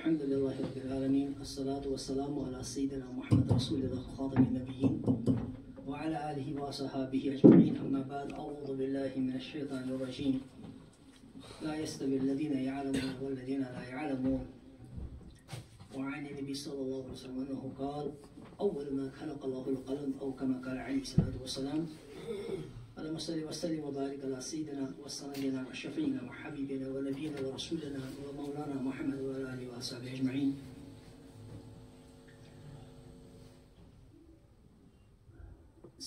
الحمد لله رب العالمين الصلاة والسلام على سيدنا محمد رسول الله خاتم النبيين وعلى آله وصحابه أجمعين أما بعد أعوذ بالله من الشيطان الرجيم لا يستوي الذين يعلمون والذين لا يعلمون وعن النبي صلى الله عليه وسلم أنه قال أول ما خلق الله القلم أو كما قال عليه الصلاة والسلام اللهم صل وسلم وبارك على سيدنا وسندنا وشفيعنا وحبيبنا ونبينا ورسولنا ومولانا محمد وعلى آله وصحبه أجمعين.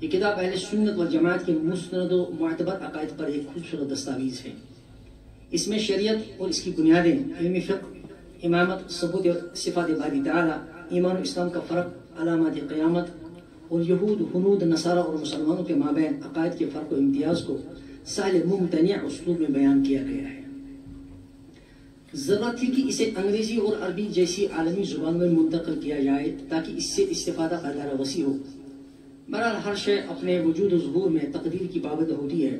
یہ کتاب اہل سنت والجماعت کے مستند و معتبر عقائد پر ایک خوبصورت دستاویز ہے۔ اس میں شریعت اور اس کی بنیادیں، علمی فقہ، امامت، ثبوت صفات باری تعالیٰ، ایمان و اسلام کا فرق، علامات قیامت اور یہود، ہنود، نصارہ اور مسلمانوں کے مابین عقائد کے فرق و امتیاز کو سہل ممتنع اسلوب میں بیان کیا گیا ہے۔ ضرورت تھی کہ اسے انگریزی اور عربی جیسی عالمی زبان میں منتقل کیا جائے تاکہ اس سے استفادہ کا دائرہ وسیع ہو۔ بہرحال ہر شے اپنے وجود و ظہور میں تقدیر کی پابند ہوتی ہے۔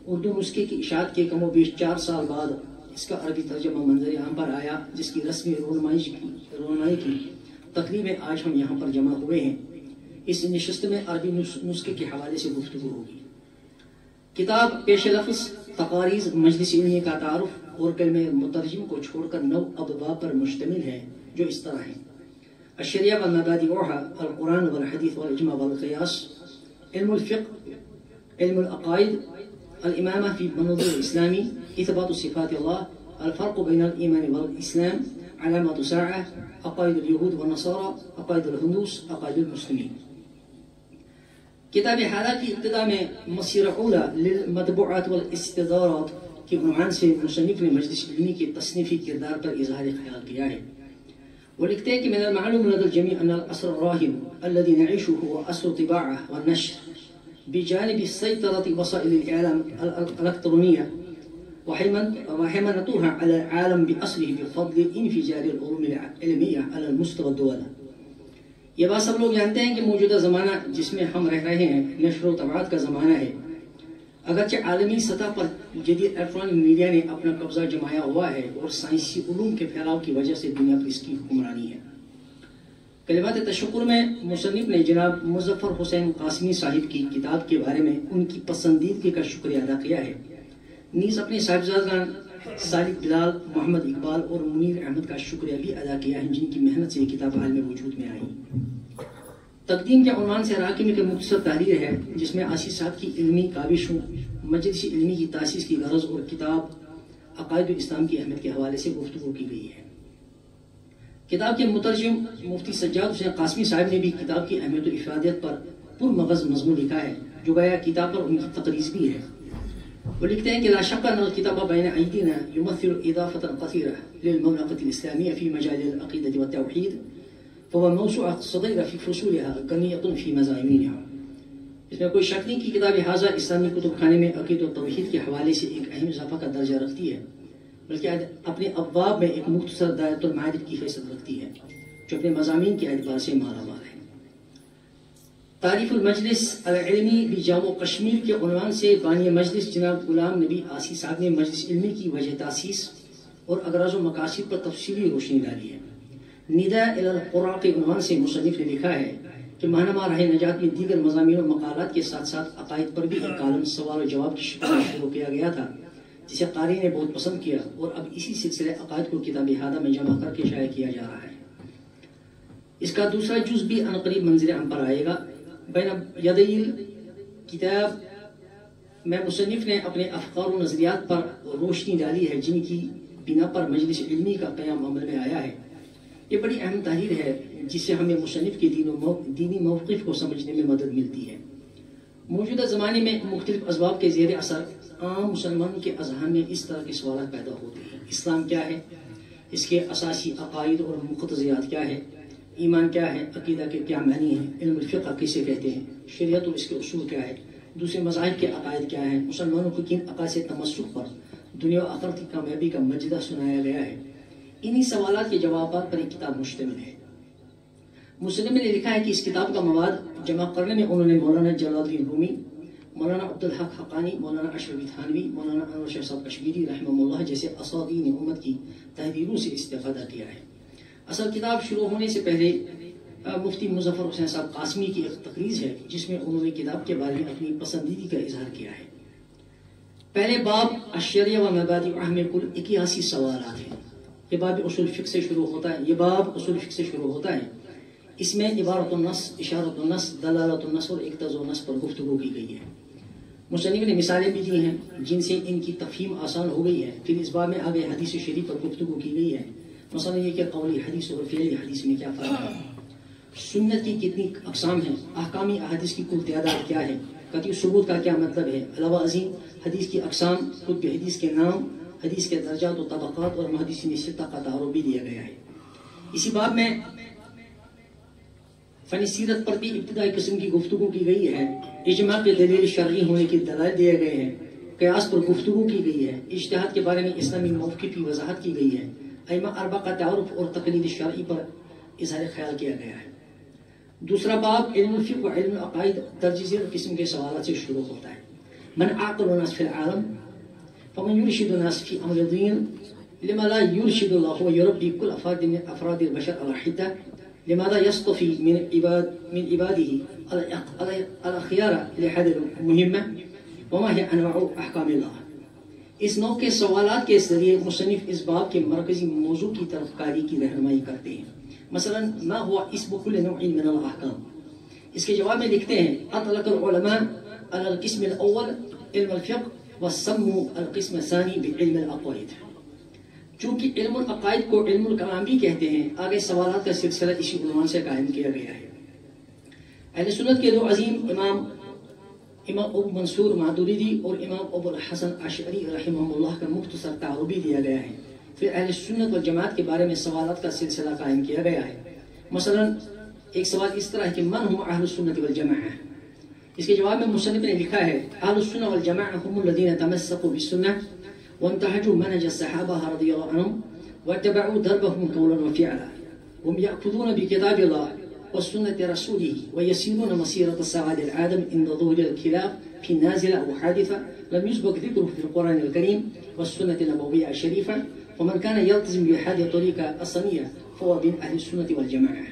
اردو نسخے کی اشاعت کے کم و بیش 4 سال بعد اس کا عربی ترجمہ منظر عام پر آیا، جس کی رسمی رونمائی کی تقریب میں آج ہم یہاں پر جمع ہوئے ہیں۔ اس نشست میں عربی نسخے کے حوالے سے گفتگو ہوگی۔ کتاب پیش لفظ، تقاریض، مجلس علمی کا تعارف اور کلمہ مترجم کو چھوڑ کر 9 ابواب پر مشتمل ہے، جو اس طرح ہیں: الشریعہ والمبادئها، القرآن والحدیث والاجماع والقیاس، علم الفقہ، علم العقائد، الامامہ فی منظور الاسلامی، اثبات صفات اللہ، الفرق بین الایمان والاسلام، علامات الساعہ، عقائد اليہود والنصارى، عقائد الہندوس، عقائد المسلمین۔ کتاب حالہ کی ابتدا میں مسیر اولا للمطبوعات والاستدارات کے عنوان سے مصنف نے مجلس علمی کے تصنیفی کردار پر اظہار خیال کیا ہے۔ وہ لکھتے ہیں کہ من المعلوم لدى الجميع ان العصر الراهن الذي نعيشه هو عصر الطباعة والنشر بجانب سيطرة وسائل الإعلام الإلكترونية وحمايتها على العالم بأصله بفضل انفجار العلوم العلمية على المستوى الدولي۔ یہ بات سب لوگ جانتے ہیں کہ موجودہ زمانہ جس میں ہم رہ رہے ہیں نشر و طباعت کا زمانہ ہے۔ اگرچہ عالمی سطح پر جدید الیکٹرانک میڈیا نے اپنا قبضہ جمایا ہوا ہے اور سائنسی علوم کے پھیلاؤ کی وجہ سے دنیا پر اس کی حکمرانی ہے۔ کلمات تشکر میں مصنف نے جناب مظفر حسین قاسمی صاحب کی کتاب کے بارے میں ان کی پسندیدگی کا شکریہ ادا کیا ہے، نیز اپنے صاحبزادگان صالح بلال، محمد اقبال اور منیر احمد کا شکریہ بھی ادا کیا ہے، جن کی محنت سے یہ کتاب عالم وجود میں آئی۔ تقدیم کے عنوان سے راکمی کے مختصر تحریر ہے، جس میں آصف صاحب کی علمی کاوشوں، مجلس علمی کی تاسیس کی غرض اور کتاب عقائد الاسلام کی اہمیت کے حوالے سے گفتگو کی گئی ہے۔ کتاب کے مترجم مفتی سجاد حسین قاسمی صاحب نے بھی کتاب کی اہمیت و افادیت پر پرمغز مضمون لکھا ہے، جو گویا کتاب پر ان کی تقریض بھی ہے۔ وہ لکھتے ہیں کہ لا شک ان الکتاب بین ایدینا یمثل اضافۃ قصیرہ للمملکۃ الاسلامیہ فی مجال العقیدۃ والتوحید، فهو موسوعة صغيرة في فصولها غنية في مضامينها۔ اس میں کوئی شک نہیں کہ کتاب حاضہ اسلامی کتب خانے میں عقیدہ و توحید کے حوالے سے ایک اہم اضافہ کا درجہ رکھتی ہے، بلکہ اپنے ابواب میں ایک مختصر دائرۃ المعارف کی حیثیت رکھتی ہے، جو اپنے مضامین کے اعتبار سے مالا مال ہے۔ تعریف المجلس العلمی بجامو کشمیر کے عنوان سے بانی مجلس جناب غلام نبی آسی صاحب نے مجلس علمی کی وجہ تاسیس اور اغراض و مقاصد پر تفصیلی روشنی ڈالی ہے۔ نداء الی القراء کے عنوان سے مصنف نے لکھا ہے کہ ماہنامہ راہ نجات میں دیگر مضامین و مقالات کے ساتھ ساتھ عقائد پر بھی ایک کالم سوال و جواب کی شکل میں شروع کیا گیا تھا، جسے قاری نے بہت پسند کیا، اور اب اسی سلسلے عقائد کو کتاب حادہ میں جمع کر کے شائع کیا جا رہا ہے۔ اس کا دوسرا جز بھی عنقریب منظر عام پر آئے گا۔ بین یدی کتاب میں مصنف نے اپنے افکار و نظریات پر روشنی ڈالی ہے، جن کی بنا پر مجلس علمی کا قیام عمل میں آیا ہے۔ یہ بڑی اہم تحریر ہے، جس سے ہمیں مصنف کے دینی موقف کو سمجھنے میں مدد ملتی ہے۔ موجودہ زمانے میں مختلف اسباب کے زیر اثر عام مسلمانوں کے اذہان میں اس طرح کے سوالات پیدا ہوتے ہیں: اسلام کیا ہے؟ اس کے اساسی عقائد اور مقتضیات کیا ہے؟ ایمان کیا ہے؟ عقیدہ کے کیا معنی ہیں؟ علم الفقہ کسے کہتے ہیں؟ شریعت اور اس کے اصول کیا ہے؟ دوسرے مذاہب کے عقائد کیا ہیں؟ مسلمانوں کو کن عقائد سے تمسک پر دنیا و آخرت کی کامیابی کا مجدہ سنایا گیا ہے؟ انہی سوالات کے جوابات پر ایک کتاب مشتمل ہے۔ مصنف نے لکھا ہے کہ اس کتاب کا مواد جمع کرنے میں انہوں نے مولانا جلال الدین رومی، مولانا عبدالحق حقانی، مولانا اشرفی تھانوی، مولانا انور شاہ صاحب کشمیری رحمہ اللہ جیسے اساطین امت کی تحریروں سے استفادہ کیا ہے۔ اصل کتاب شروع ہونے سے پہلے مفتی مظفر حسین صاحب قاسمی کی ایک تقریر ہے، جس میں انہوں نے کتاب کے بارے میں اپنی پسندیدگی کا اظہار کیا ہے۔ پہلے باب الشریعہ و مبادئها میں کل 81 سوالات ہیں۔ یہ باب اصول فقہ سے شروع ہوتا ہے۔ اس میں عبارت النص، اشارت النص، دلالت النص اور اقتضاء النص پر گفتگو کی گئی ہے۔ مصنف نے مثالیں بھی دی ہیں جن سے ان کی تفہیم آسان ہو گئی ہے۔ پھر اس باب میں آگے حدیث شریف پر گفتگو کی گئی ہے، مثلا یہ کہ قولی حدیث اور فعلی حدیث میں کیا فرق ہے۔ سنت کی کتنی اقسام ہیں، احکامی احادیث کی کل تعداد کیا ہے، قطعی ثبوت کا کیا مطلب ہے، علاوہ ازیں حدیث کی اقسام، کتب حدیث کے نام، حدیث کے درجات و طبقات اور محدثین ستہ کا تعارف بھی دیا گیا ہے۔ اسی باب میں فن سیرت پر بھی ابتدائی قسم کی گفتگو کی گئی ہے، اجماع کے دلیل شرعی ہونے کے دلائل دیے گئے ہیں، قیاس پر گفتگو کی گئی ہے، اجتہاد کے بارے میں اسلامی موقف کی وضاحت کی گئی ہے، ائمہ اربعہ کا تعارف اور تقلید شرعی پر اظہار خیال کیا گیا ہے۔ دوسرا باب علم الفقہ و علم العقائد درج ذیل قسم کے سوالات سے شروع ہوتا ہے۔ من عاقل الناس فی العالم فمن يرشد الناس في امر الدين لما لا يرشد الله ويربي كل افراد البشر على حده لماذا يصطفي من عباده الاخيار لهذه المهمه وما هي انواع احکام الله۔ اس نوع کے سوالات کے ذریعے مصنف اس باب کے مرکزی موضوع کی طرف قاری کی رہنمائی کرتے ہیں۔ مثلا ما هو اسم كل نوع من الاحکام، اس کے جواب میں لکھتے ہیں اطلق العلماء على القسم الاول علم الفقہ وسموا القسم الثاني بعلم العقائد۔ چونکہ علم العقائد کو علم الکلام بھی کہتے ہیں، آگے سوالات کا سلسلہ اسی عنوان سے قائم کیا گیا ہے۔ اہل سنت کے دو عظیم امام ابو منصور ماتریدی اور امام ابو الحسن اشعری رحمہ اللہ کا مختصر تعارف بھی دیا گیا ہے۔ پھر اہل سنت والجماعت کے بارے میں سوالات کا سلسلہ قائم کیا گیا ہے۔ مثلا ایک سوال اس طرح ہے کہ من هم اہل السنت والجماعہ، اس کے جواب میں مصنف نے لکھا ہے اہل السنت والجماعہ هم الذين تمسكوا بالسنة وانتهجوا منهج الصحابة رضي الله عنهم واتبعوا دربهم قولا وفعلا، هم يأخذون بكتاب الله وسنة رسوله ويسيرون مسيرة السعادة العالم عند ظهور الخلاف في نازلة أو حادثة لم يسبق ذكره في القرآن الكريم والسنة النبوية الشريفة، ومن كان يلتزم بهذه الطريقة الصنية فهو من أهل السنة والجماعة۔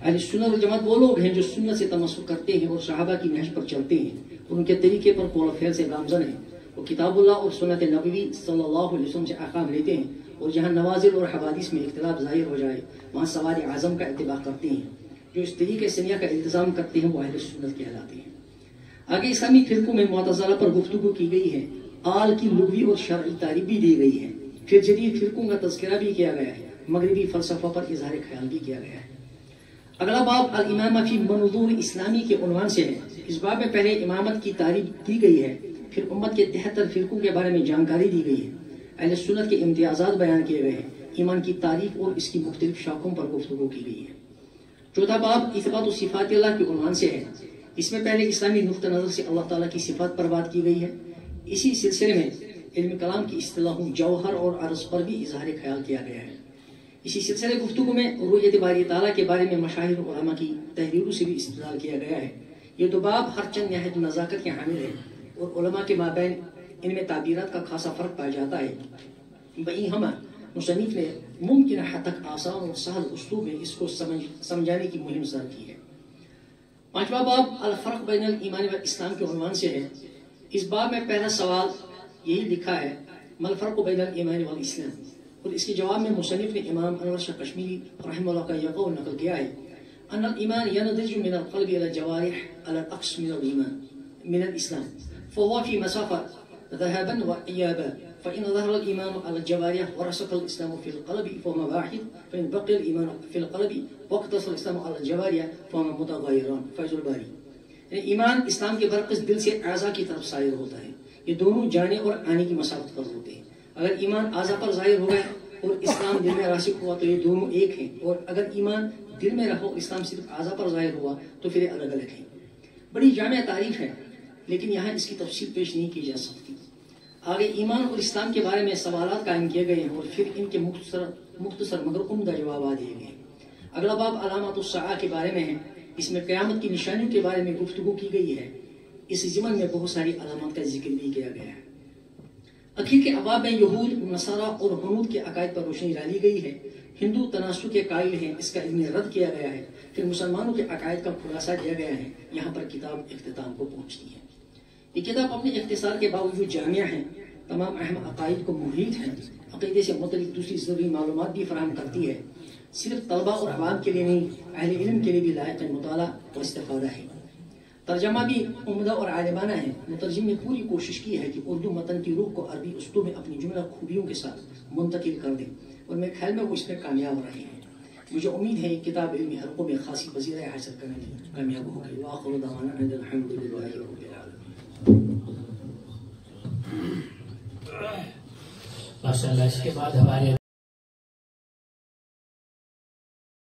اہل سنت والجماعت وہ لوگ ہیں جو سنت سے تمسک کرتے ہیں اور صحابہ کی نہج پر چلتے ہیں اور ان کے طریقے پر قول و فعل سے گامزن ہیں، وہ کتاب اللہ اور سنت نبوی صلی اللہ علیہ وسلم سے احکام لیتے ہیں، اور جہاں نوازل اور حوادث میں اختلاف ظاہر ہو جائے وہاں سواد اعظم کا اتباع کرتے ہیں، جو اس طریقے سنیہ کا التزام کرتے ہیں وہ اہل سنت کہلاتے ہیں۔ آگے اسلامی فرقوں میں معتزلہ پر گفتگو کی گئی ہے، آل کی لغوی اور شرعی تعریف بھی دی گئی ہے، پھر جدید فرقوں کا تذکرہ بھی کیا گیا ہے، مغربی فلسفہ پر اظہار خیال بھی کیا گیا ہے۔ اگلا باب الامامہ فی منظور اسلامی کے عنوان سے ہے۔ اس باب میں پہلے امامت کی تعریف دی گئی ہے، پھر امت کے 73 فرقوں کے بارے میں جانکاری دی گئی ہے، اہل سنت کے امتیازات بیان کیے گئے ہیں، ایمان کی تعریف اور اس کی مختلف شاخوں پر گفتگو کی گئی ہے۔ چوتھا باب اثبات و صفات اللہ کے عنوان سے ہے۔ اس میں پہلے اسلامی نقطہ نظر سے اللہ تعالیٰ کی صفات پر بات کی گئی ہے، اسی سلسلے میں علم کلام کی اصطلاحوں جوہر اور عرض پر بھی اظہار خیال کیا گیا ہے۔ اسی سلسلے گفتگو میں رؤیت باری تعالیٰ کے بارے میں مشاہیر علماء کی تحریروں سے بھی استدلال کیا گیا ہے۔ یہ دو باب ہر چند نہایت نزاکت کے حامل ہے اور علماء کے مابین ان میں تعبیرات کا خاصا فرق پایا جاتا ہے، وہیں ہم مصنف نے ممکن حد تک آسان اور سہل اسلوب میں اس کو سمجھانے کی مہم سر کی ہے۔ پانچواں باب الفرق بین الایمان والاسلام کے عنوان سے ہے۔ اس باب میں پہلا سوال یہی لکھا ہے ما الفرق بین الایمان والاسلام، اور اس کے جواب میں مصنف نے امام انور شاہ کشمیری رحمہ اللہ کا یہ قول نقل کیا ہے ان الایمان ينضج من القلب الى الجوارح على الاقصى من الايمان من الاسلام فهو في مسافه ذهابا وايابا، فان ظهر الايمان على الجوارح ورسخ الاسلام في القلب فهما واحد، فان بقي الايمان في القلب واقتصر الاسلام على الجوارح فهما متغايران۔ فیض الباری، یعنی ایمان اسلام کے برعکس دل سے اعضاء کی طرف ظاہر ہوتا ہے، یہ دونوں جانے اور آنے کی مسافت پر ہوتے ہیں۔ اگر ایمان اعضاء پر ظاہر ہو گئے اور اسلام دل میں راسخ ہوا تو یہ دونوں ایک ہیں، اور اگر ایمان دل میں رہا اور اسلام صرف اعضاء پر ظاہر ہوا تو پھر یہ الگ الگ ہیں۔ بڑی جامع تعریف ہے لیکن یہاں اس کی تفصیل پیش نہیں کی جا سکتی۔ آگے ایمان اور اسلام کے بارے میں سوالات قائم کیے گئے ہیں اور پھر ان کے مختصر مگر عمدہ جوابات دیے گئے ہیں۔ اگلا باب علامات الساعہ کے بارے میں ہے، اس میں قیامت کی نشانیوں کے بارے میں گفتگو کی گئی ہے، اس ضمن میں بہت ساری علامات کا ذکر بھی کیا گیا ہے۔ اخیر کے ابواب میں یہود، نصارہ اور ہنود کے عقائد پر روشنی ڈالی گئی ہے، ہندو تناسخ کے قائل ہیں، اس کا علم رد کیا گیا ہے، پھر مسلمانوں کے عقائد کا خلاصہ دیا گیا ہے۔ یہاں پر کتاب اختتام کو پہنچتی ہے۔ یہ کتاب اپنے اختصار کے باوجود جامع ہے، تمام اہم عقائد کو محیط ہے، عقیدے سے متعلق دوسری ضروری معلومات بھی فراہم کرتی ہے، صرف طلبہ اور عوام کے لیے نہیں، اہل علم کے لیے بھی لائق مطالعہ و استفادہ ہے۔ ترجمہ بھی عمدہ اور عالمانہ ہے، مترجم نے پوری کوشش کی ہے کہ اردو متن کی روح کو عربی اسلوب میں اپنی جملہ خوبیوں کے ساتھ منتقل کر دیں، اور میرے خیال میں وہ اس میں کامیاب رہے ہیں۔ مجھے امید ہے کتاب علمی حلقوں میں خاصی وزیرہ حاصل کرنے میں کامیاب ہوگی. وآخر دعوانا ان الحمد للہ رب العالمین. ماشاء اللہ. اس کے بعد ہمارے